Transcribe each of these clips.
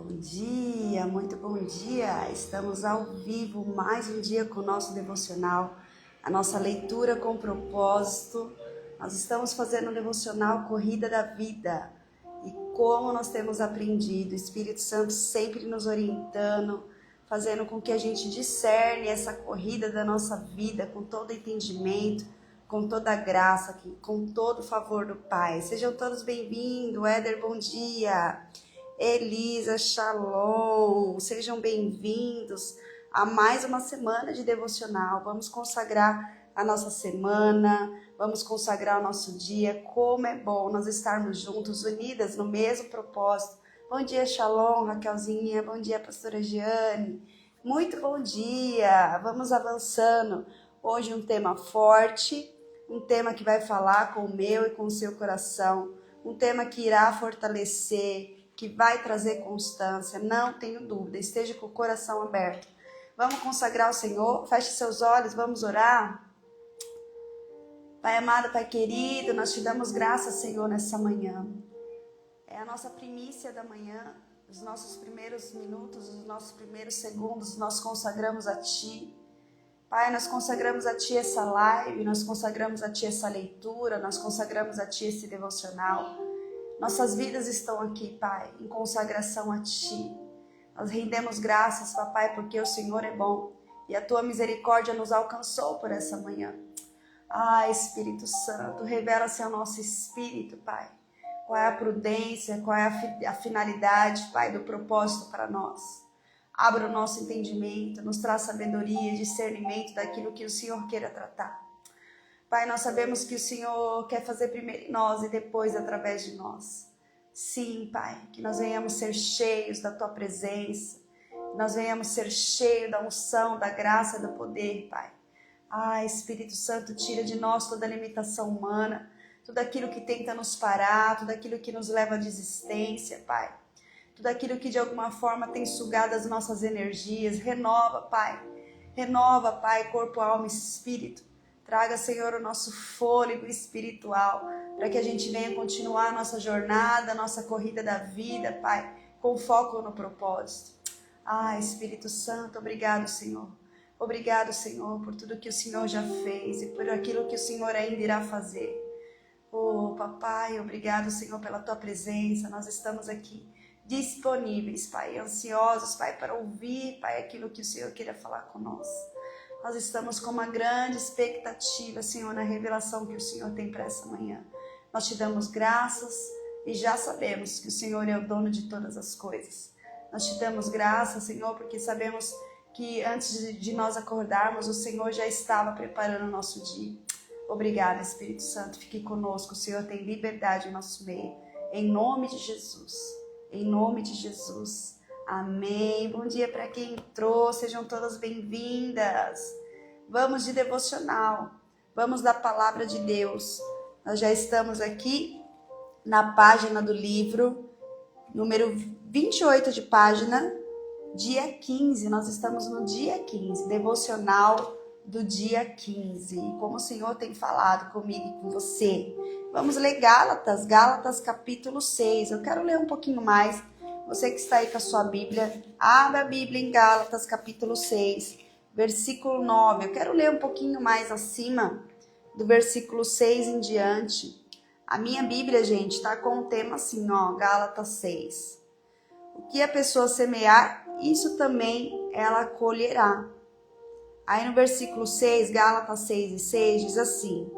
Bom dia, muito bom dia! Estamos ao vivo mais um dia com o nosso devocional, a nossa leitura com propósito. Nós estamos fazendo um devocional Corrida da Vida e como nós temos aprendido, o Espírito Santo sempre nos orientando, fazendo com que a gente discerne essa corrida da nossa vida com todo entendimento, com toda a graça, com todo o favor do Pai. Sejam todos bem-vindos. Éder, bom dia! Elisa, Shalom, sejam bem-vindos a mais uma semana de devocional. Vamos consagrar a nossa semana, vamos consagrar o nosso dia. Como é bom nós estarmos juntos, unidas no mesmo propósito. Bom dia, Shalom, Raquelzinha, bom dia, pastora Giane. Muito bom dia, vamos avançando. Hoje um tema forte, um tema que vai falar com o meu e com o seu coração, um tema que irá fortalecer, que vai trazer constância, não tenho dúvida, esteja com o coração aberto. Vamos consagrar ao Senhor, feche seus olhos, vamos orar. Pai amado, Pai querido, nós te damos graças, Senhor, nessa manhã. É a nossa primícia da manhã, os nossos primeiros minutos, os nossos primeiros segundos, nós consagramos a Ti. Pai, nós consagramos a Ti essa live, nós consagramos a Ti essa leitura, nós consagramos a Ti esse devocional. Nossas vidas estão aqui, Pai, em consagração a Ti. Nós rendemos graças, Papai, porque o Senhor é bom e a Tua misericórdia nos alcançou por essa manhã. Espírito Santo, revela-se ao nosso espírito, Pai. Qual é a prudência, qual é a finalidade, Pai, do propósito para nós. Abra o nosso entendimento, nos traz sabedoria e discernimento daquilo que o Senhor queira tratar. Pai, nós sabemos que o Senhor quer fazer primeiro em nós e depois através de nós. Sim, Pai, que nós venhamos ser cheios da Tua presença, que nós venhamos ser cheios da unção, da graça, do poder, Pai. Espírito Santo, tira de nós toda a limitação humana, tudo aquilo que tenta nos parar, tudo aquilo que nos leva à desistência, Pai. Tudo aquilo que de alguma forma tem sugado as nossas energias. Renova, Pai, corpo, alma e espírito. Traga, Senhor, o nosso fôlego espiritual, para que a gente venha continuar a nossa jornada, a nossa corrida da vida, Pai, com foco no propósito. Espírito Santo, obrigado, Senhor. Obrigado, Senhor, por tudo que o Senhor já fez e por aquilo que o Senhor ainda irá fazer. Papai, obrigado, Senhor, pela Tua presença. Nós estamos aqui disponíveis, Pai, ansiosos, Pai, para ouvir, Pai, aquilo que o Senhor queira falar conosco. Nós estamos com uma grande expectativa, Senhor, na revelação que o Senhor tem para essa manhã. Nós te damos graças e já sabemos que o Senhor é o dono de todas as coisas. Nós te damos graças, Senhor, porque sabemos que antes de nós acordarmos, o Senhor já estava preparando o nosso dia. Obrigada, Espírito Santo. Fique conosco. O Senhor tem liberdade em nosso meio. Em nome de Jesus. Em nome de Jesus. Amém. Bom dia para quem entrou, sejam todas bem-vindas. Vamos de devocional, vamos da palavra de Deus. Nós já estamos aqui na página do livro, número 28 de página, dia 15. Nós estamos no dia 15, devocional do dia 15. E como o Senhor tem falado comigo e com você, vamos ler Gálatas capítulo 6. Eu quero ler um pouquinho mais. Você que está aí com a sua Bíblia, abra a Bíblia em Gálatas capítulo 6, versículo 9. Eu quero ler um pouquinho mais acima do versículo 6 em diante. A minha Bíblia, gente, está com o tema assim, Gálatas 6. O que a pessoa semear, isso também ela colherá. Aí no versículo 6, Gálatas 6 e 6, diz assim: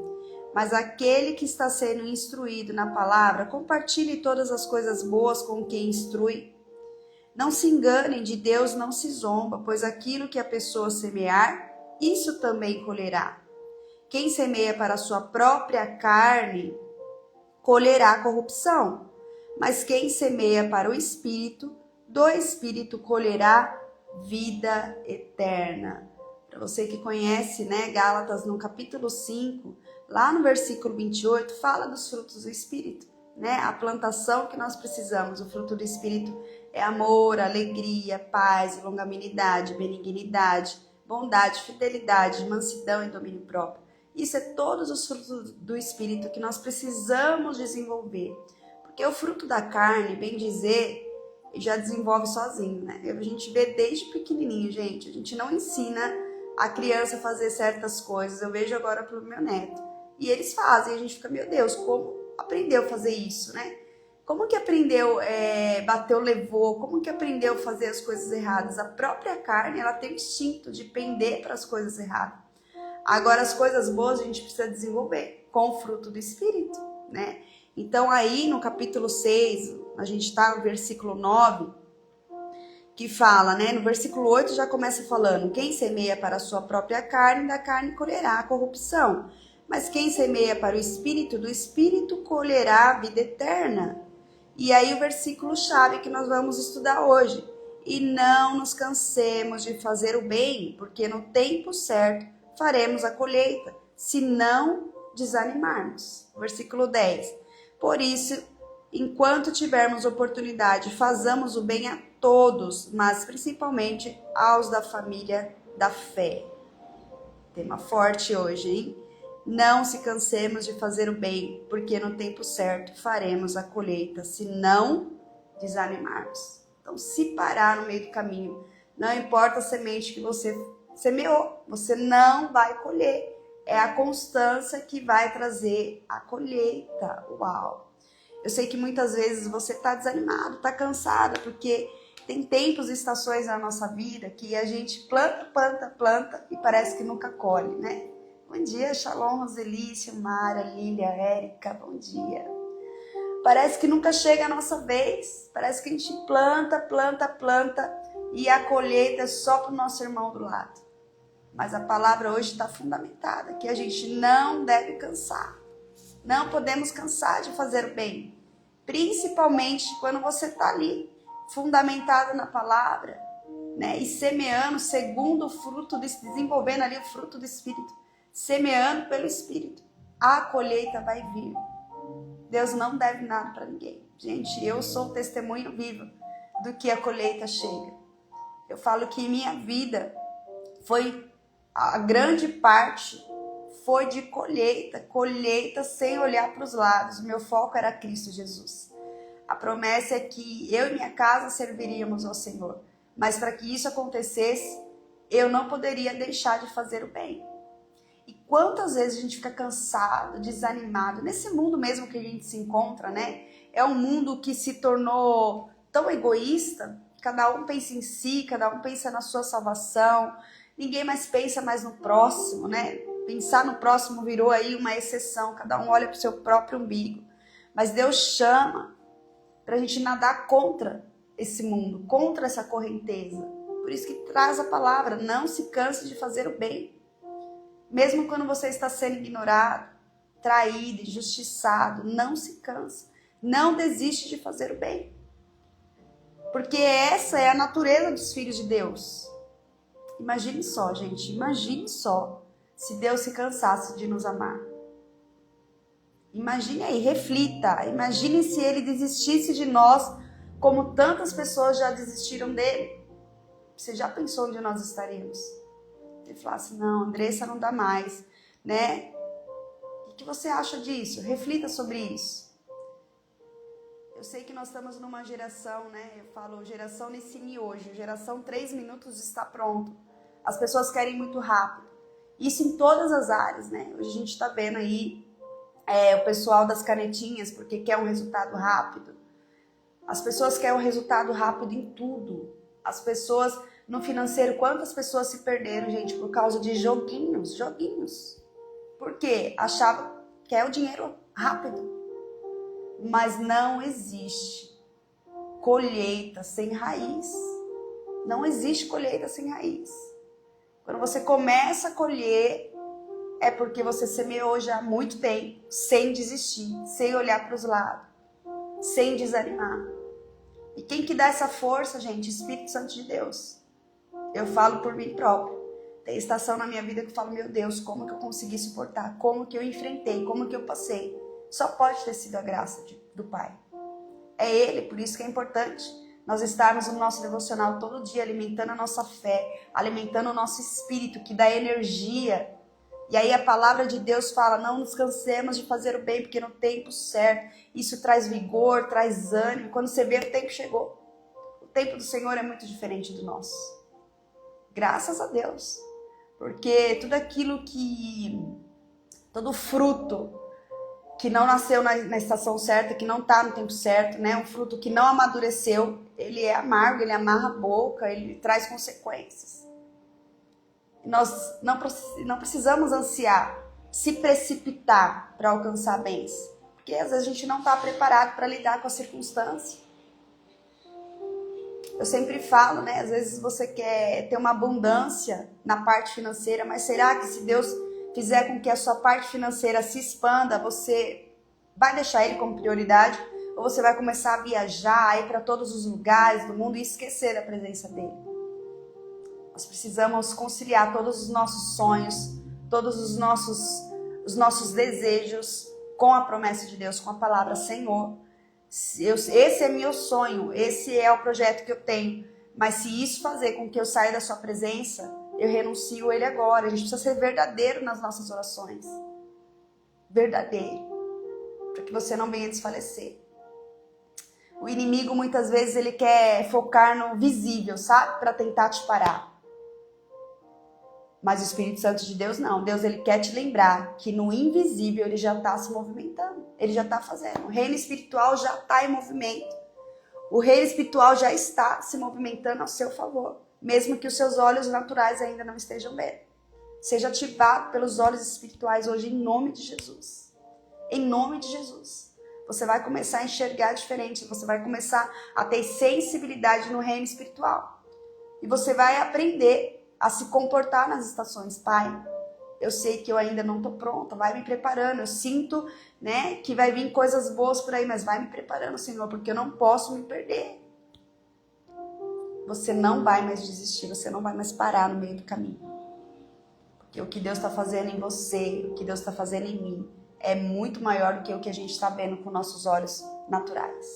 mas aquele que está sendo instruído na palavra, compartilhe todas as coisas boas com quem instrui. Não se enganem, de Deus não se zomba, pois aquilo que a pessoa semear, isso também colherá. Quem semeia para a sua própria carne, colherá corrupção. Mas quem semeia para o Espírito, do Espírito colherá vida eterna. Para você que conhece, Gálatas no capítulo 5, lá no versículo 28, fala dos frutos do Espírito, A plantação que nós precisamos. O fruto do Espírito é amor, alegria, paz, longanimidade, benignidade, bondade, fidelidade, mansidão e domínio próprio. Isso é todos os frutos do Espírito que nós precisamos desenvolver. Porque o fruto da carne, bem dizer, e já desenvolve sozinho, né? A gente vê desde pequenininho, gente. A gente não ensina a criança a fazer certas coisas. Eu vejo agora pro meu neto. E eles fazem, a gente fica, meu Deus, como aprendeu a fazer isso, né? Como que aprendeu, bateu, levou? Como que aprendeu a fazer as coisas erradas? A própria carne, ela tem o instinto de pender para as coisas erradas. Agora, as coisas boas a gente precisa desenvolver com o fruto do Espírito, né? Então, aí no capítulo 6, a gente está no versículo 9, que fala, né? No versículo 8 já começa falando: quem semeia para a sua própria carne, da carne colherá a corrupção. Mas quem semeia para o Espírito, do Espírito colherá a vida eterna. E aí o versículo chave que nós vamos estudar hoje: e não nos cansemos de fazer o bem, porque no tempo certo faremos a colheita, se não desanimarmos. Versículo 10. Por isso, enquanto tivermos oportunidade, façamos o bem a todos, mas principalmente aos da família da fé. Tema forte hoje, hein? Não se cansemos de fazer o bem, porque no tempo certo faremos a colheita, se não desanimarmos. Então, se parar no meio do caminho, não importa a semente que você semeou, você não vai colher. É a constância que vai trazer a colheita. Uau! Eu sei que muitas vezes você está desanimado, está cansada, porque tem tempos e estações na nossa vida que a gente planta e parece que nunca colhe, né? Bom dia, Shalom, Roseli, Mara, Lília, Érica, bom dia. Parece que nunca chega a nossa vez, parece que a gente planta e a colheita é só para o nosso irmão do lado. Mas a palavra hoje está fundamentada, que a gente não deve cansar. Não podemos cansar de fazer o bem. Principalmente quando você está ali, fundamentado na palavra, né? E semeando segundo o fruto, desenvolvendo ali o fruto do Espírito. Semeando pelo Espírito. A colheita vai vir. Deus não deve nada para ninguém. Gente, eu sou testemunho vivo do que a colheita chega. Eu falo que em minha vida foi a grande parte foi de colheita sem olhar para os lados. O meu foco era Cristo Jesus. A promessa é que eu e minha casa serviríamos ao Senhor. Mas para que isso acontecesse, eu não poderia deixar de fazer o bem. E quantas vezes a gente fica cansado, desanimado, nesse mundo mesmo que a gente se encontra, né? É um mundo que se tornou tão egoísta, cada um pensa em si, cada um pensa na sua salvação, ninguém mais pensa mais no próximo, né? Pensar no próximo virou aí uma exceção, cada um olha para o seu próprio umbigo. Mas Deus chama para a gente nadar contra esse mundo, contra essa correnteza. Por isso que traz a palavra: não se canse de fazer o bem. Mesmo quando você está sendo ignorado, traído, injustiçado, não se cansa. Não desiste de fazer o bem. Porque essa é a natureza dos filhos de Deus. Imagine só, gente, imagine só se Deus se cansasse de nos amar. Imagine aí, reflita. Imagine se Ele desistisse de nós, como tantas pessoas já desistiram dele. Você já pensou onde nós estaríamos? Ele falasse: não, Andressa, não dá mais, né? O que você acha disso? Reflita sobre isso. Eu sei que nós estamos numa geração, né? Eu falo geração nesse miojo. Geração 3 minutos está pronto. As pessoas querem muito rápido. Isso em todas as áreas, né? Hoje a gente está vendo aí o pessoal das canetinhas, porque quer um resultado rápido. As pessoas querem um resultado rápido em tudo. As pessoas, no financeiro, quantas pessoas se perderam, gente, por causa de joguinhos. Por quê? Achava que é o dinheiro rápido. Mas não existe colheita sem raiz. Não existe colheita sem raiz. Quando você começa a colher, é porque você semeou já há muito tempo, sem desistir, sem olhar para os lados, sem desanimar. E quem que dá essa força, gente? Espírito Santo de Deus. Eu falo por mim próprio. Tem estação na minha vida que eu falo: meu Deus, como que eu consegui suportar? Como que eu enfrentei? Como que eu passei? Só pode ter sido a graça do Pai. É Ele, por isso que é importante nós estarmos no nosso devocional todo dia, alimentando a nossa fé, alimentando o nosso espírito, que dá energia. E aí a palavra de Deus fala: não nos cansemos de fazer o bem, porque no tempo certo, isso traz vigor, traz ânimo. Quando você vê, o tempo chegou. tempo do Senhor é muito diferente do nosso. Graças a Deus. Porque tudo aquilo todo fruto que não nasceu na estação certa, que não está no tempo certo, né? Um fruto que não amadureceu, ele é amargo, ele amarra a boca, ele traz consequências. Nós não precisamos ansiar, se precipitar para alcançar bens. Porque às vezes a gente não está preparado para lidar com a circunstância. Eu sempre falo, né? Às vezes você quer ter uma abundância na parte financeira, mas será que se Deus fizer com que a sua parte financeira se expanda, você vai deixar Ele como prioridade? Ou você vai começar a viajar, a ir para todos os lugares do mundo e esquecer da presença dEle? Nós precisamos conciliar todos os nossos sonhos, todos os nossos desejos com a promessa de Deus, com a palavra Senhor. Esse é meu sonho, esse é o projeto que eu tenho. Mas se isso fazer com que eu saia da sua presença, eu renuncio Ele agora. A gente precisa ser verdadeiro nas nossas orações. Verdadeiro. Para que você não venha desfalecer. O inimigo muitas vezes ele quer focar no visível, sabe? Para tentar te parar. Mas o Espírito Santo de Deus não. Deus ele quer te lembrar que no invisível ele já está se movimentando. Ele já está fazendo. O reino espiritual já está em movimento. O reino espiritual já está se movimentando ao seu favor. Mesmo que os seus olhos naturais ainda não estejam vendo. Seja ativado pelos olhos espirituais hoje em nome de Jesus. Em nome de Jesus. Você vai começar a enxergar diferente. Você vai começar a ter sensibilidade no reino espiritual. E você vai aprender a se comportar nas estações. Pai, eu sei que eu ainda não estou pronta, vai me preparando. Eu sinto, né, que vai vir coisas boas por aí, mas vai me preparando, Senhor, porque eu não posso me perder. Você não vai mais desistir, você não vai mais parar no meio do caminho. Porque o que Deus está fazendo em você, o que Deus está fazendo em mim, é muito maior do que o que a gente está vendo com nossos olhos naturais.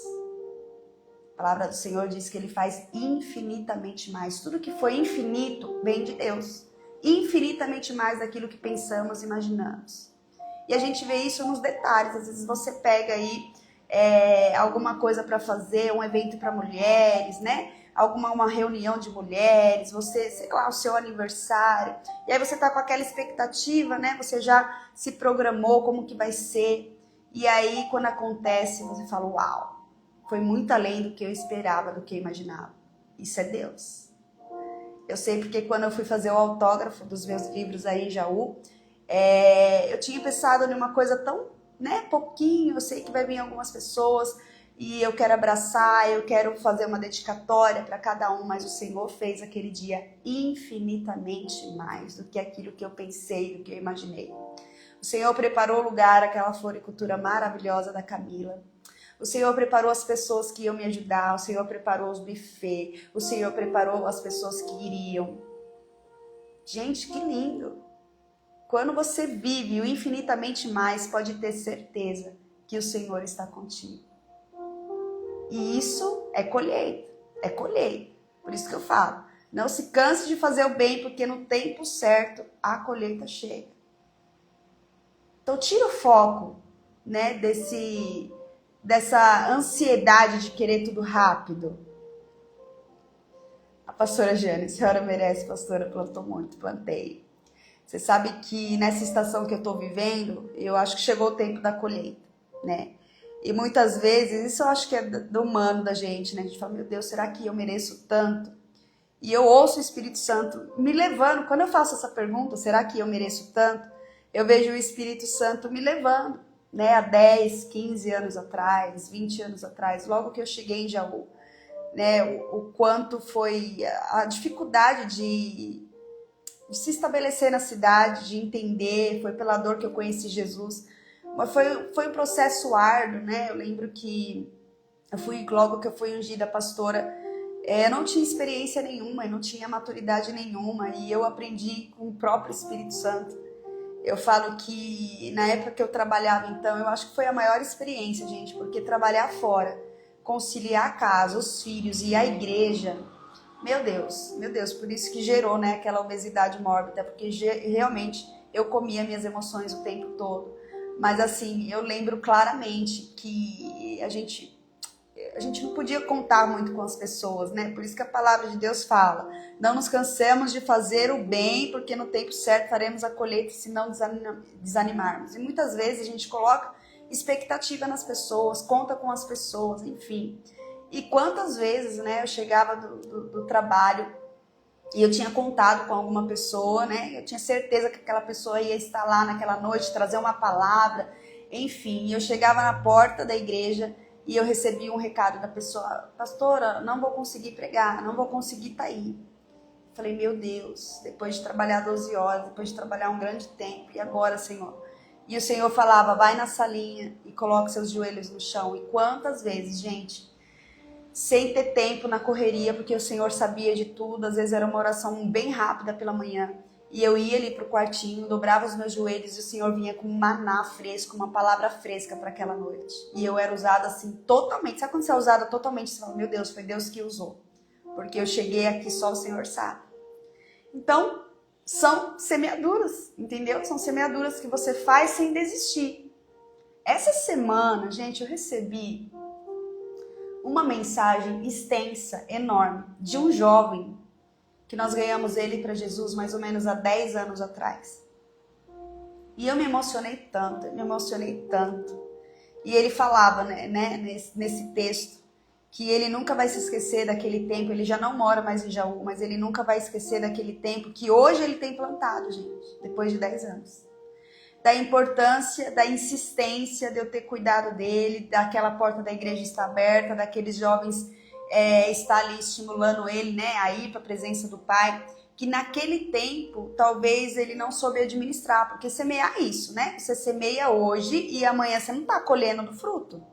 A palavra do Senhor diz que Ele faz infinitamente mais. Tudo que foi infinito vem de Deus. Infinitamente mais daquilo que pensamos e imaginamos. E a gente vê isso nos detalhes. Às vezes você pega aí alguma coisa para fazer, um evento para mulheres, né? Uma reunião de mulheres, você, sei lá, o seu aniversário. E aí você tá com aquela expectativa, né? Você já se programou como que vai ser. E aí quando acontece, você fala, uau. Foi muito além do que eu esperava, do que eu imaginava. Isso é Deus. Eu sei porque quando eu fui fazer o autógrafo dos meus livros aí em Jaú, eu tinha pensado em uma coisa tão, né, pouquinho. Eu sei que vai vir algumas pessoas e eu quero abraçar, eu quero fazer uma dedicatória para cada um, mas o Senhor fez aquele dia infinitamente mais do que aquilo que eu pensei, do que eu imaginei. O Senhor preparou o lugar, aquela floricultura maravilhosa da Camila. O Senhor preparou as pessoas que iam me ajudar, o Senhor preparou os buffets, o Senhor preparou as pessoas que iriam. Gente, que lindo! Quando você vive o infinitamente mais, pode ter certeza que o Senhor está contigo. E isso é colheita, é colheita. Por isso que eu falo, não se canse de fazer o bem, porque no tempo certo a colheita chega. Então tira o foco, né, dessa ansiedade de querer tudo rápido. A pastora Jane, a senhora merece, pastora, plantou muito, plantei. Você sabe que nessa estação que eu estou vivendo, eu acho que chegou o tempo da colheita, né? E muitas vezes, isso eu acho que é do humano da gente, né? A gente fala, meu Deus, será que eu mereço tanto? E eu ouço o Espírito Santo me levando. Quando eu faço essa pergunta, será que eu mereço tanto? Eu vejo o Espírito Santo me levando. Né, há 10, 15 anos atrás, 20 anos atrás, logo que eu cheguei em Jaú, né, o quanto foi a dificuldade de se estabelecer na cidade, de entender, foi pela dor que eu conheci Jesus, mas foi um processo árduo, né? Eu lembro que logo que eu fui ungida pastora, eu não tinha experiência nenhuma, eu não tinha maturidade nenhuma, e eu aprendi com o próprio Espírito Santo. Eu falo que na época que eu trabalhava, então, eu acho que foi a maior experiência, gente, porque trabalhar fora, conciliar a casa, os filhos e a igreja, meu Deus, por isso que gerou, né, aquela obesidade mórbida, porque realmente eu comia minhas emoções o tempo todo. Mas assim, eu lembro claramente que a gente não podia contar muito com as pessoas, né? Por isso que a palavra de Deus fala: não nos cansemos de fazer o bem, porque no tempo certo faremos a colheita se não desanimarmos. E muitas vezes a gente coloca expectativa nas pessoas, conta com as pessoas, enfim. E quantas vezes, né, eu chegava do trabalho e eu tinha contado com alguma pessoa, né? Eu tinha certeza que aquela pessoa ia estar lá naquela noite, trazer uma palavra, enfim. Eu chegava na porta da igreja e eu recebi um recado da pessoa: pastora, não vou conseguir pregar, não vou conseguir estar aí. Falei: meu Deus, depois de trabalhar 12 horas, depois de trabalhar um grande tempo, e agora, Senhor? E o Senhor falava: vai na salinha e coloque seus joelhos no chão. E quantas vezes, gente, sem ter tempo na correria, porque o Senhor sabia de tudo, às vezes era uma oração bem rápida pela manhã, e eu ia ali pro quartinho, dobrava os meus joelhos e o Senhor vinha com um maná fresco, uma palavra fresca para aquela noite. E eu era usada assim totalmente. Sabe quando você é usada totalmente? Você fala: meu Deus, foi Deus que usou, porque eu cheguei aqui, só o Senhor sabe. Então, são semeaduras, entendeu? São semeaduras que você faz sem desistir. Essa semana, gente, eu recebi uma mensagem extensa, enorme, de um jovem que nós ganhamos ele para Jesus mais ou menos há 10 anos atrás. E eu me emocionei tanto, E ele falava, né, nesse texto, que ele nunca vai se esquecer daquele tempo. Ele já não mora mais em Jaú, mas ele nunca vai esquecer daquele tempo que hoje ele tem plantado, gente, depois de 10 anos. Da importância, da insistência de eu ter cuidado dele, daquela porta da igreja estar aberta, daqueles jovens estar ali estimulando ele, né, a ir para a presença do Pai, que naquele tempo talvez ele não soube administrar, porque semear é isso, né? Você semeia hoje e amanhã você não está colhendo do fruto.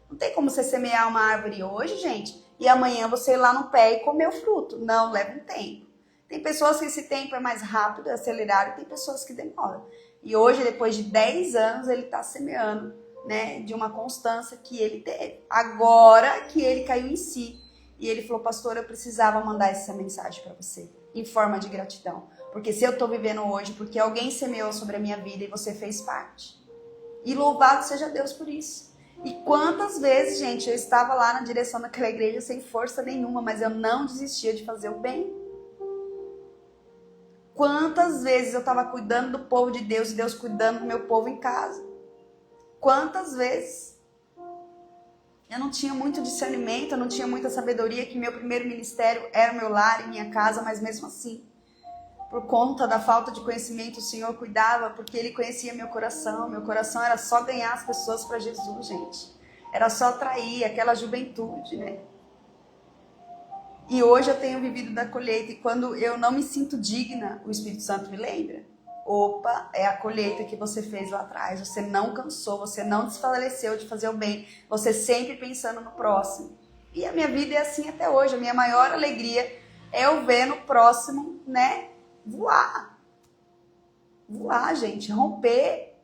Não tem como você semear uma árvore hoje, gente, e amanhã você ir lá no pé e comer o fruto. Não, leva um tempo. Tem pessoas que esse tempo é mais rápido, é acelerado, e tem pessoas que demoram. E hoje, depois de 10 anos, ele está semeando, né, de uma constância que ele teve. Agora que ele caiu em si. E ele falou: pastor, eu precisava mandar essa mensagem para você, em forma de gratidão. Porque se eu estou vivendo hoje, porque alguém semeou sobre a minha vida e você fez parte. E louvado seja Deus por isso. E quantas vezes, gente, eu estava lá na direção daquela igreja sem força nenhuma, mas eu não desistia de fazer o bem. Quantas vezes eu estava cuidando do povo de Deus e Deus cuidando do meu povo em casa. Quantas vezes eu não tinha muito discernimento, eu não tinha muita sabedoria, que meu primeiro ministério era o meu lar e minha casa, mas mesmo assim, por conta da falta de conhecimento, o Senhor cuidava, porque Ele conhecia meu coração. Meu coração era só ganhar as pessoas para Jesus, gente. Era só atrair aquela juventude, né? E hoje eu tenho vivido da colheita, e quando eu não me sinto digna, o Espírito Santo me lembra: opa, é a colheita que você fez lá atrás. Você não cansou, você não desfaleceu de fazer o bem, você sempre pensando no próximo. E a minha vida é assim até hoje. A minha maior alegria é eu ver no próximo, né, voar. Voar, gente, romper.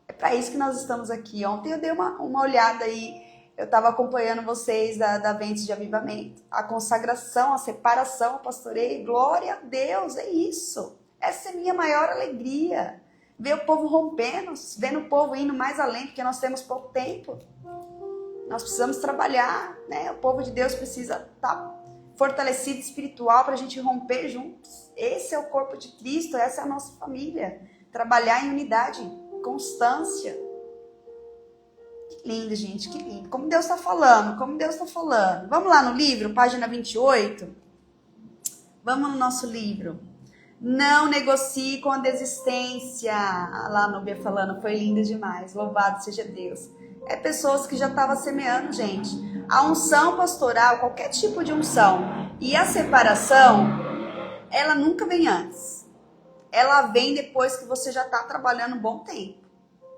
É para isso que nós estamos aqui. Ontem eu dei uma olhada aí. Eu estava acompanhando vocês da Ventos de Avivamento. A consagração, a separação, eu pastorei. Glória a Deus, é isso. Essa é a minha maior alegria. Ver o povo rompendo, vendo o povo indo mais além, porque nós temos pouco tempo. Nós precisamos trabalhar, né? O povo de Deus precisa estar fortalecido espiritual para a gente romper juntos. Esse é o corpo de Cristo, essa é a nossa família. Trabalhar em unidade, constância. Que lindo, gente, que lindo. Como Deus está falando, Vamos lá no livro, página 28. Vamos no nosso livro. Não negocie com a desistência. Lá a Núbia falando, foi lindo demais. Louvado seja Deus. É pessoas que já estavam semeando, gente. A unção pastoral, qualquer tipo de unção, e a separação, ela nunca vem antes. Ela vem depois que você já está trabalhando um bom tempo.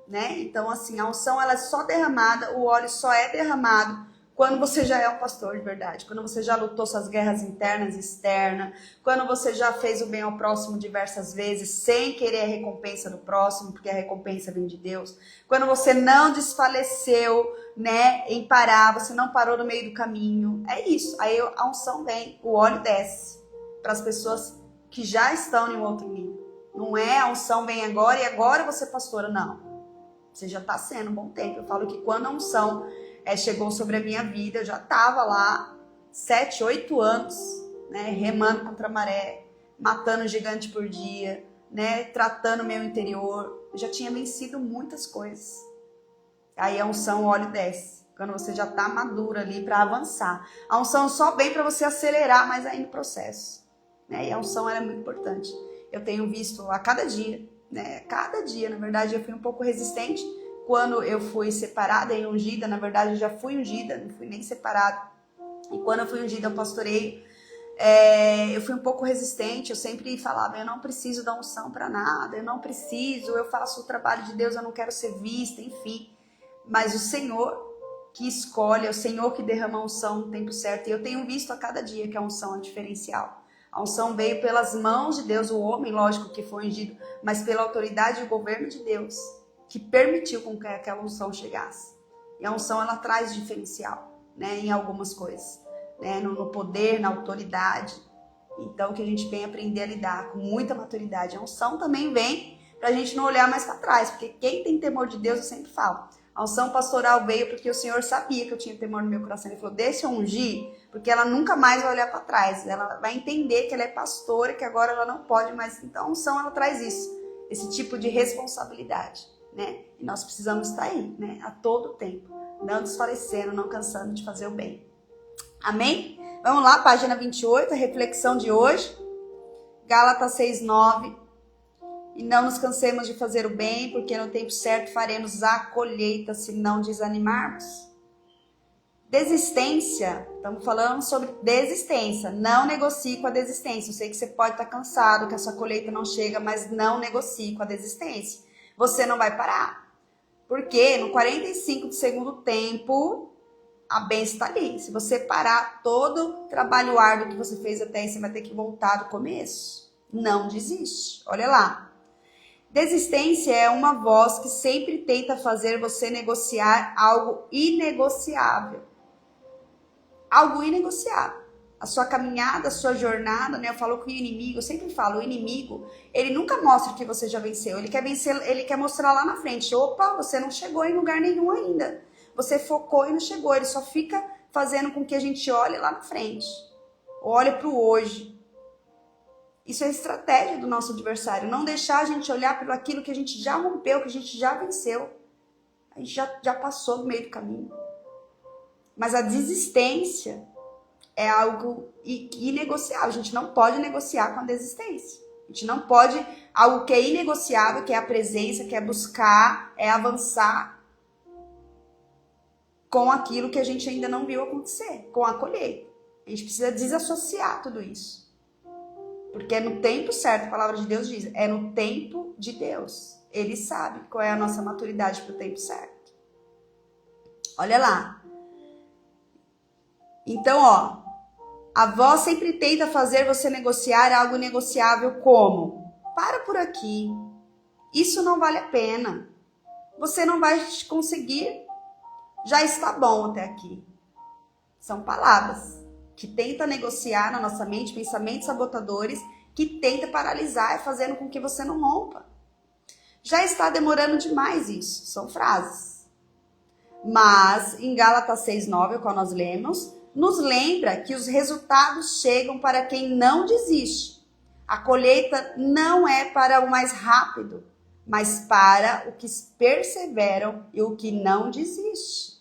Né? Então, assim, a unção ela é só derramada, o óleo só é derramado quando você já é um pastor de verdade, quando você já lutou suas guerras internas e externas, quando você já fez o bem ao próximo diversas vezes, sem querer a recompensa do próximo, porque a recompensa vem de Deus, quando você não desfaleceu, né, em parar, você não parou no meio do caminho, é isso, aí a unção vem, o óleo desce para as pessoas que já estão em um outro nível, não é a unção vem agora e agora você pastora, não. Você já está sendo um bom tempo. Eu falo que quando a unção chegou sobre a minha vida. Eu já estava lá 7, 8 anos, né, remando contra a maré, matando um gigante por dia, né, tratando o meu interior. Eu já tinha vencido muitas coisas. Aí a unção, o óleo desce, quando você já está madura ali para avançar. A unção só vem para você acelerar mais ainda o processo, né? E a unção ela é muito importante. Eu tenho visto a cada dia, né? Cada dia, na verdade, eu fui um pouco resistente. Quando eu fui separada e ungida, na verdade, eu já fui ungida, não fui nem separada. E quando eu fui ungida, eu pastoreio. Eu fui um pouco resistente, eu sempre falava, eu não preciso da unção para nada, eu não preciso, eu faço o trabalho de Deus, eu não quero ser vista, enfim. Mas o Senhor que escolhe, é o Senhor que derrama a unção no tempo certo. E eu tenho visto a cada dia que a unção é diferencial. A unção veio pelas mãos de Deus, o homem, lógico, que foi ungido, mas pela autoridade e o governo de Deus, que permitiu com que aquela unção chegasse. E a unção, ela traz diferencial, né, em algumas coisas, né, no poder, na autoridade. Então, que a gente vem aprender a lidar com muita maturidade. A unção também vem para a gente não olhar mais para trás, porque quem tem temor de Deus, eu sempre falo, a unção pastoral veio porque o Senhor sabia que eu tinha temor no meu coração. Ele falou, deixa eu ungir, porque ela nunca mais vai olhar para trás. Ela vai entender que ela é pastora, que agora ela não pode mais. Então a unção, ela traz isso, esse tipo de responsabilidade, né? E nós precisamos estar aí, né? A todo tempo, não desfalecendo, não cansando de fazer o bem. Amém? Vamos lá, página 28, a reflexão de hoje. Gálatas 6:9. E não nos cansemos de fazer o bem, porque no tempo certo faremos a colheita, se não desanimarmos. Desistência, estamos falando sobre desistência. Não negocie com a desistência. Eu sei que você pode estar cansado, que a sua colheita não chega, mas não negocie com a desistência. Você não vai parar. Porque no 45 do segundo tempo, a bênção está ali. Se você parar todo o trabalho árduo que você fez até aí, você vai ter que voltar do começo. Não desiste. Olha lá. Desistência é uma voz que sempre tenta fazer você negociar algo inegociável. Algo inegociável. A sua caminhada, a sua jornada, né? Eu falo que o inimigo, eu sempre falo, o inimigo, ele nunca mostra que você já venceu. Ele quer vencer, ele quer mostrar lá na frente. Opa, você não chegou em lugar nenhum ainda. Você focou e não chegou. Ele só fica fazendo com que a gente olhe lá na frente. Olhe para o hoje. Isso é a estratégia do nosso adversário. Não deixar a gente olhar pelo aquilo que a gente já rompeu, que a gente já venceu. A gente já passou no meio do caminho. Mas a desistência é algo inegociável. A gente não pode negociar com a desistência. A gente não pode... Algo que é inegociável, que é a presença, que é buscar, é avançar com aquilo que a gente ainda não viu acontecer, com a colheita. A gente precisa desassociar tudo isso. Porque é no tempo certo, a palavra de Deus diz, é no tempo de Deus. Ele sabe qual é a nossa maturidade para o tempo certo. Olha lá. Então, ó, a voz sempre tenta fazer você negociar algo negociável como? Para por aqui. Isso não vale a pena. Você não vai conseguir. Já está bom até aqui. São palavras que tenta negociar na nossa mente, pensamentos sabotadores, que tenta paralisar, fazendo com que você não rompa. Já está demorando demais isso, são frases. Mas, em Gálatas 6:9, o qual nós lemos, nos lembra que os resultados chegam para quem não desiste. A colheita não é para o mais rápido, mas para o que perseveram e o que não desiste.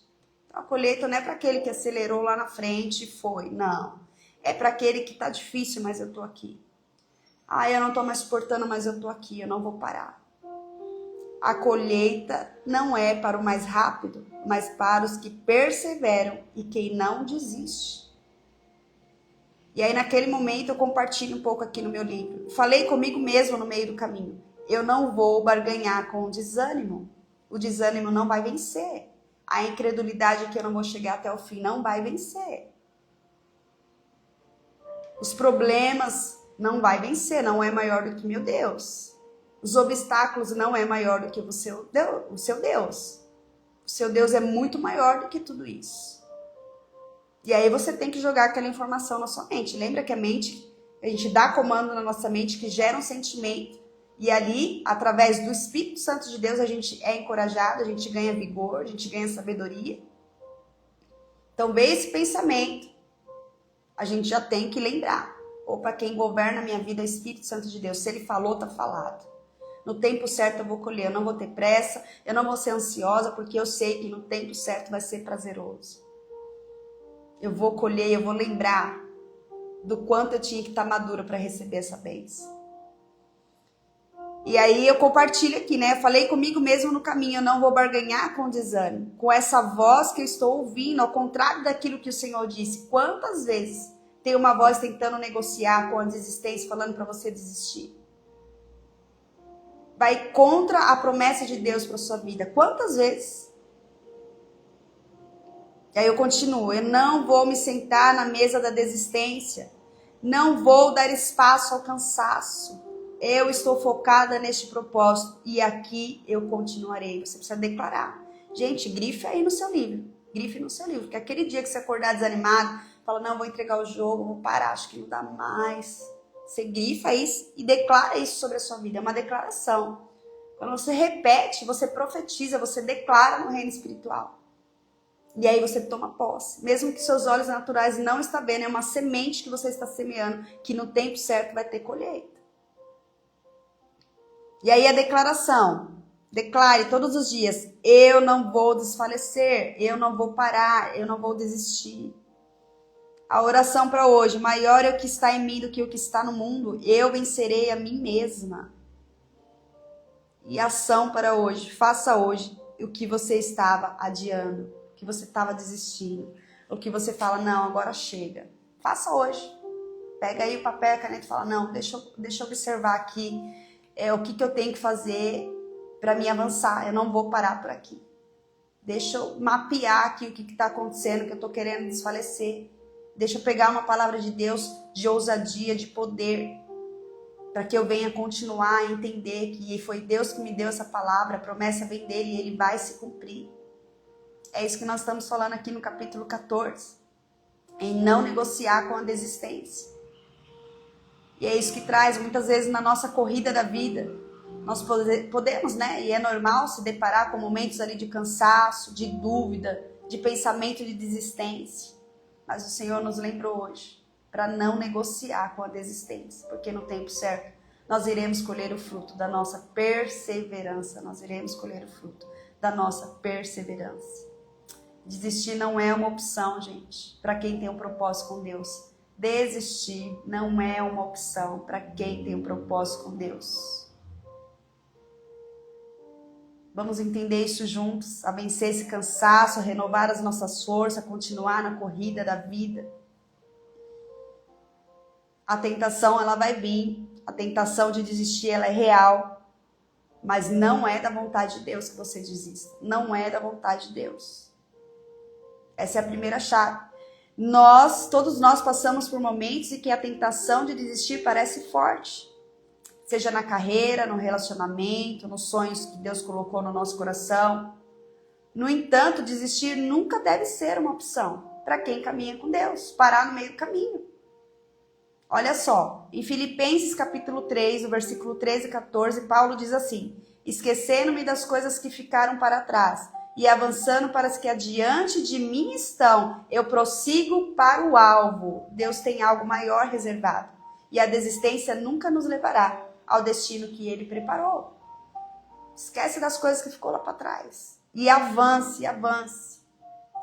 A colheita não é para aquele que acelerou lá na frente e foi, não. É para aquele que está difícil, mas eu estou aqui. Eu não estou mais suportando, mas eu estou aqui, eu não vou parar. A colheita não é para o mais rápido, mas para os que perseveram e quem não desiste. E aí naquele momento eu compartilho um pouco aqui no meu livro. Falei comigo mesmo no meio do caminho. Eu não vou barganhar com o desânimo. O desânimo não vai vencer. A incredulidade que eu não vou chegar até o fim não vai vencer. Os problemas não vai vencer, não é maior do que meu Deus. Os obstáculos não é maior do que o seu Deus. O seu Deus é muito maior do que tudo isso. E aí você tem que jogar aquela informação na sua mente. Lembra que a gente dá comando na nossa mente que gera um sentimento. E ali, através do Espírito Santo de Deus, a gente é encorajado, a gente ganha vigor, a gente ganha sabedoria. Então, veio esse pensamento, a gente já tem que lembrar. Ou para quem governa a minha vida é o Espírito Santo de Deus. Se ele falou, tá falado. No tempo certo eu vou colher, eu não vou ter pressa, eu não vou ser ansiosa, porque eu sei que no tempo certo vai ser prazeroso. Eu vou colher, eu vou lembrar do quanto eu tinha que estar madura para receber essa bênção. E aí eu compartilho aqui, né? Eu falei comigo mesmo no caminho, eu não vou barganhar com o desânimo, com essa voz que eu estou ouvindo, ao contrário daquilo que o Senhor disse. Quantas vezes tem uma voz tentando negociar com a desistência, falando para você desistir? Vai contra a promessa de Deus para sua vida. Quantas vezes? E aí eu continuo, eu não vou me sentar na mesa da desistência, não vou dar espaço ao cansaço. Eu estou focada neste propósito e aqui eu continuarei. Você precisa declarar. Gente, grife aí no seu livro. Grife no seu livro. Porque aquele dia que você acordar desanimado, fala, não, vou entregar o jogo, vou parar, acho que não dá mais. Você grifa isso e declara isso sobre a sua vida. É uma declaração. Quando você repete, você profetiza, você declara no reino espiritual. E aí você toma posse. Mesmo que seus olhos naturais não estão vendo, é uma semente que você está semeando, que no tempo certo vai ter colheita. E aí a declaração, declare todos os dias, eu não vou desfalecer, eu não vou parar, eu não vou desistir. A oração para hoje, maior é o que está em mim do que o que está no mundo, eu vencerei a mim mesma. E a ação para hoje, faça hoje o que você estava adiando, o que você estava desistindo, o que você fala, não, agora chega. Faça hoje. Pega aí o papel e a caneta e fala, não, deixa eu observar aqui. O que eu tenho que fazer para me avançar. Eu não vou parar por aqui. Deixa eu mapear aqui o que está acontecendo, que eu estou querendo desfalecer. Deixa eu pegar uma palavra de Deus de ousadia, de poder, para que eu venha continuar a entender que foi Deus que me deu essa palavra, a promessa vem dele e ele vai se cumprir. É isso que nós estamos falando aqui no capítulo 14. Em não negociar com a desistência. E é isso que traz, muitas vezes na nossa corrida da vida, nós podemos, né? E é normal se deparar com momentos ali de cansaço, de dúvida, de pensamento de desistência. Mas o Senhor nos lembrou hoje para não negociar com a desistência, porque no tempo certo nós iremos colher o fruto da nossa perseverança. Nós iremos colher o fruto da nossa perseverança. Desistir não é uma opção, gente, para quem tem um propósito com Deus. Desistir não é uma opção para quem tem um propósito com Deus. Vamos entender isso juntos, a vencer esse cansaço, a renovar as nossas forças, a continuar na corrida da vida. A tentação, ela vai vir. A tentação de desistir, ela é real. Mas não é da vontade de Deus que você desista. Não é da vontade de Deus. Essa é a primeira chave. Todos nós passamos por momentos em que a tentação de desistir parece forte. Seja na carreira, no relacionamento, nos sonhos que Deus colocou no nosso coração. No entanto, desistir nunca deve ser uma opção para quem caminha com Deus. Parar no meio do caminho. Olha só, em Filipenses capítulo 3, no versículo 13 e 14, Paulo diz assim, esquecendo-me das coisas que ficaram para trás e avançando para as que adiante de mim estão, eu prossigo para o alvo. Deus tem algo maior reservado. E a desistência nunca nos levará ao destino que ele preparou. Esquece das coisas que ficou lá para trás. E avance, avance.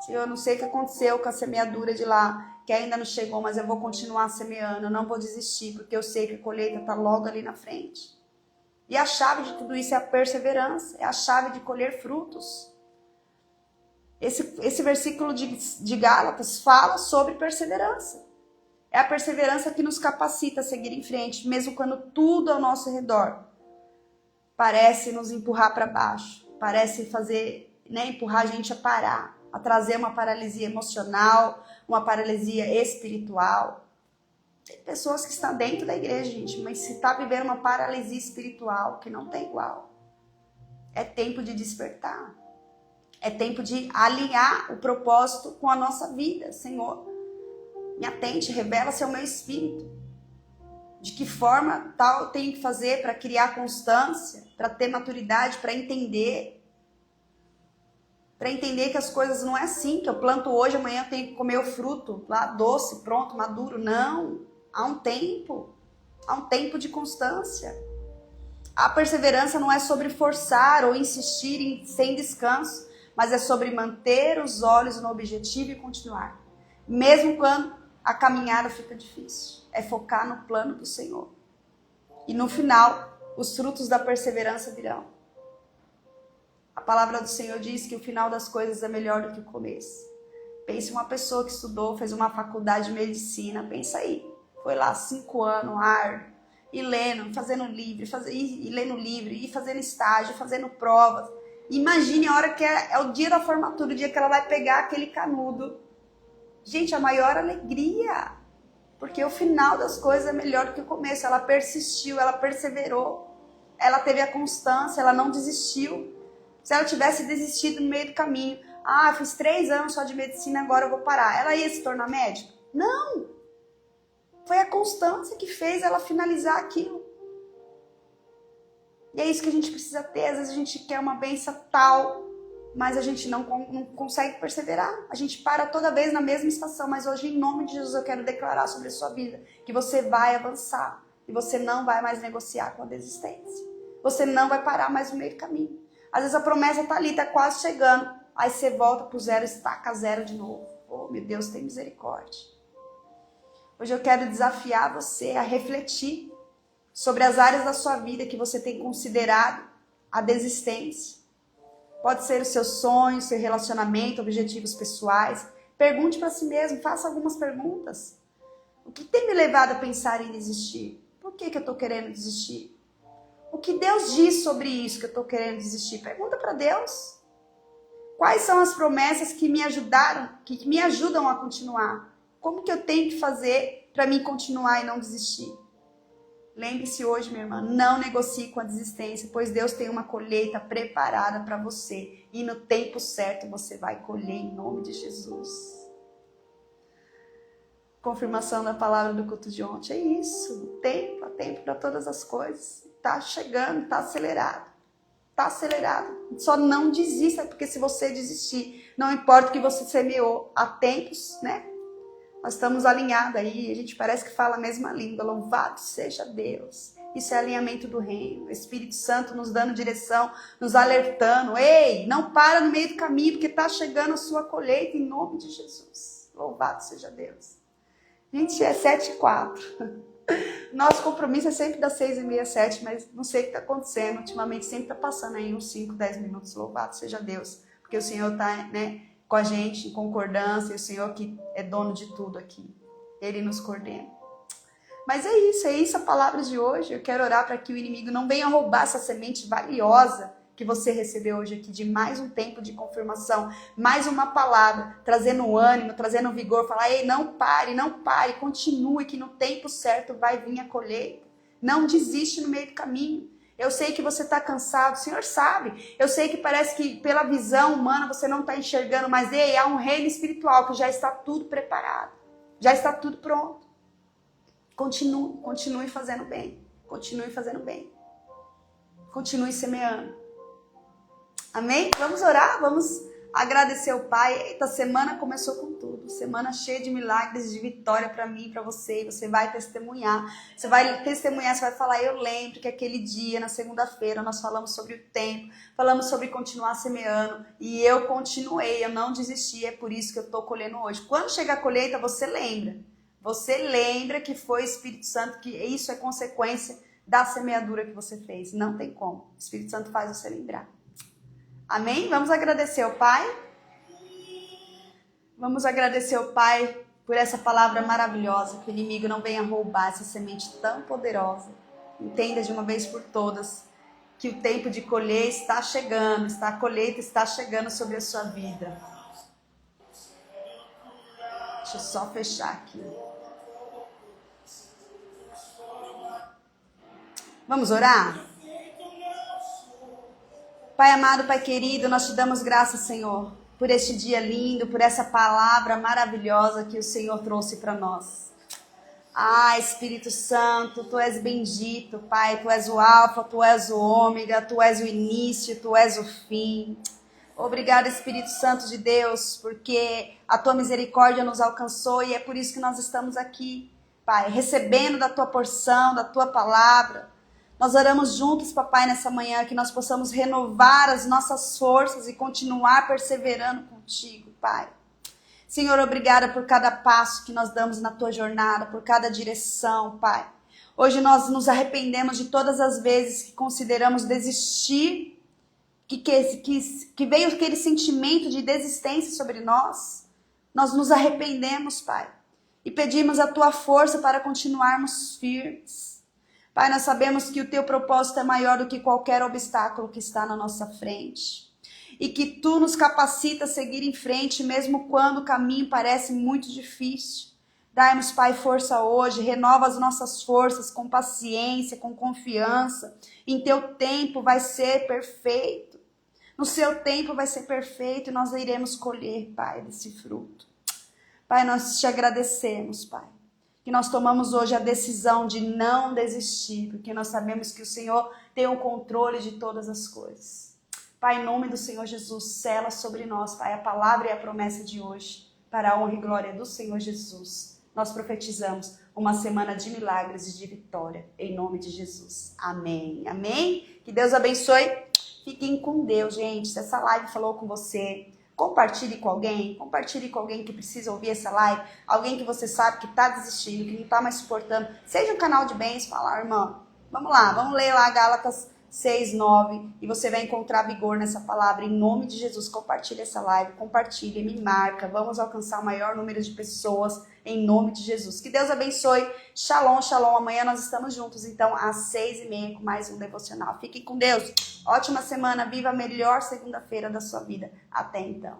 Eu não sei o que aconteceu com a semeadura de lá, que ainda não chegou, mas eu vou continuar semeando. Eu não vou desistir, porque eu sei que a colheita está logo ali na frente. E a chave de tudo isso é a perseverança. É a chave de colher frutos. Esse versículo de Gálatas fala sobre perseverança. É a perseverança que nos capacita a seguir em frente, mesmo quando tudo ao nosso redor parece nos empurrar para baixo, parece fazer, empurrar a gente a parar, a trazer uma paralisia emocional, uma paralisia espiritual. Tem pessoas que estão dentro da igreja, gente, mas se está vivendo uma paralisia espiritual que não tem igual. É tempo de despertar. É tempo de alinhar o propósito com a nossa vida. Senhor, me atente, revela-se ao meu espírito. De que forma tal eu tenho que fazer para criar constância, para ter maturidade, para entender para entender que as coisas não é assim, que eu planto hoje, amanhã eu tenho que comer o fruto lá doce, pronto, maduro. Não, há um tempo de constância. A perseverança não é sobre forçar ou insistir sem descanso, mas é sobre manter os olhos no objetivo e continuar. Mesmo quando a caminhada fica difícil. É focar no plano do Senhor. E no final, os frutos da perseverança virão. A palavra do Senhor diz que o final das coisas é melhor do que o começo. Pense uma pessoa que estudou, fez uma faculdade de medicina, pensa aí. Foi lá 5 anos, árduo, e lendo, fazendo livro, e lendo livro, e fazendo estágio, fazendo provas. Imagine a hora que é o dia da formatura, o dia que ela vai pegar aquele canudo. Gente, a maior alegria, porque o final das coisas é melhor do que o começo. Ela persistiu, ela perseverou, ela teve a constância, ela não desistiu. Se ela tivesse desistido no meio do caminho, eu fiz 3 anos só de medicina, agora eu vou parar, ela ia se tornar médica? Não! Foi a constância que fez ela finalizar aquilo. E é isso que a gente precisa ter. Às vezes a gente quer uma bênção tal, mas a gente não consegue perseverar. A gente para toda vez na mesma estação. Mas hoje, em nome de Jesus, eu quero declarar sobre a sua vida que você vai avançar. E você não vai mais negociar com a desistência. Você não vai parar mais no meio do caminho. Às vezes a promessa está ali, está quase chegando. Aí você volta para o zero, estaca zero de novo. Oh, meu Deus, tem misericórdia. Hoje eu quero desafiar você a refletir sobre as áreas da sua vida que você tem considerado a desistência. Pode ser os seus sonhos, seu relacionamento, objetivos pessoais. Pergunte para si mesmo, faça algumas perguntas. O que tem me levado a pensar em desistir? Por que eu estou querendo desistir? O que Deus diz sobre isso que eu estou querendo desistir? Pergunta para Deus. Quais são as promessas que me ajudaram, que me ajudam a continuar? Como que eu tenho que fazer para mim continuar e não desistir? Lembre-se hoje, minha irmã, não negocie com a desistência, pois Deus tem uma colheita preparada para você. E no tempo certo você vai colher em nome de Jesus. Confirmação da palavra do culto de ontem. É isso. Há tempo para todas as coisas. Está chegando, está acelerado. Está acelerado. Só não desista, porque se você desistir, não importa o que você semeou, há tempos, né? Nós estamos alinhados aí, a gente parece que fala a mesma língua. Louvado seja Deus. Isso é alinhamento do reino. O Espírito Santo nos dando direção, nos alertando. Ei, não para no meio do caminho, porque está chegando a sua colheita em nome de Jesus. Louvado seja Deus. Gente, é 7h04. Nosso compromisso é sempre das 6h30, 7h, mas não sei o que está acontecendo. Ultimamente sempre está passando aí uns 5, 10 minutos. Louvado seja Deus. Porque o Senhor está, né, com a gente, em concordância, e o Senhor que é dono de tudo aqui. Ele nos coordena. Mas é isso a palavra de hoje. Eu quero orar para que o inimigo não venha roubar essa semente valiosa que você recebeu hoje aqui, de mais um tempo de confirmação, mais uma palavra, trazendo ânimo, trazendo vigor, falar, ei, não pare, continue, que no tempo certo vai vir a colheita. Não desiste no meio do caminho. Eu sei que você está cansado, o Senhor sabe. Eu sei que parece que pela visão humana você não está enxergando, mas ei, há um reino espiritual que já está tudo preparado. Já está tudo pronto. Continue fazendo bem. Continue fazendo bem. Continue semeando. Amém? Vamos orar, vamos agradecer ao Pai. Eita, a semana começou com tudo. Semana cheia de milagres, de vitória para mim, para você. Você vai testemunhar. Você vai falar, eu lembro que aquele dia, na segunda-feira, nós falamos sobre o tempo, falamos sobre continuar semeando. E eu continuei, eu não desisti, é por isso que eu estou colhendo hoje. Quando chega a colheita, você lembra. Você lembra que foi o Espírito Santo, que isso é consequência da semeadura que você fez. Não tem como. O Espírito Santo faz você lembrar. Amém? Vamos agradecer ao Pai. Vamos agradecer ao Pai por essa palavra maravilhosa, que o inimigo não venha roubar essa semente tão poderosa. Entenda de uma vez por todas que o tempo de colher está chegando, a colheita está chegando sobre a sua vida. Deixa eu só fechar aqui. Vamos orar? Pai amado, Pai querido, nós te damos graças, Senhor, por este dia lindo, por essa palavra maravilhosa que o Senhor trouxe para nós. Espírito Santo, Tu és bendito, Pai, Tu és o alfa, Tu és o ômega, Tu és o início, Tu és o fim. Obrigada, Espírito Santo de Deus, porque a tua misericórdia nos alcançou e é por isso que nós estamos aqui, Pai, recebendo da tua porção, da tua palavra. Nós oramos juntos, papai, nessa manhã, que nós possamos renovar as nossas forças e continuar perseverando contigo, Pai. Senhor, obrigada por cada passo que nós damos na tua jornada, por cada direção, Pai. Hoje nós nos arrependemos de todas as vezes que consideramos desistir, que veio aquele sentimento de desistência sobre nós. Nós nos arrependemos, Pai, e pedimos a tua força para continuarmos firmes. Pai, nós sabemos que o teu propósito é maior do que qualquer obstáculo que está na nossa frente. E que tu nos capacita a seguir em frente, mesmo quando o caminho parece muito difícil. Dai-nos, Pai, força hoje, renova as nossas forças com paciência, com confiança. Em teu tempo vai ser perfeito. No seu tempo vai ser perfeito e nós iremos colher, Pai, desse fruto. Pai, nós te agradecemos, Pai, que nós tomamos hoje a decisão de não desistir, porque nós sabemos que o Senhor tem o controle de todas as coisas. Pai, em nome do Senhor Jesus, sela sobre nós, Pai, a palavra e a promessa de hoje, para a honra e glória do Senhor Jesus. Nós profetizamos uma semana de milagres e de vitória, em nome de Jesus. Amém. Amém? Que Deus abençoe. Fiquem com Deus, gente. Se essa live falou com você, compartilhe com alguém que precisa ouvir essa live, alguém que você sabe que está desistindo, que não está mais suportando. Seja um canal de bens, falar, irmão, vamos lá, vamos ler lá Gálatas 6:9 e você vai encontrar vigor nessa palavra. Em nome de Jesus, compartilhe essa live, compartilhe, me marca. Vamos alcançar o maior número de pessoas em nome de Jesus. Que Deus abençoe. Shalom, shalom. Amanhã nós estamos juntos, então, às 6:30 com mais um devocional. Fiquem com Deus. Ótima semana. Viva a melhor segunda-feira da sua vida. Até então.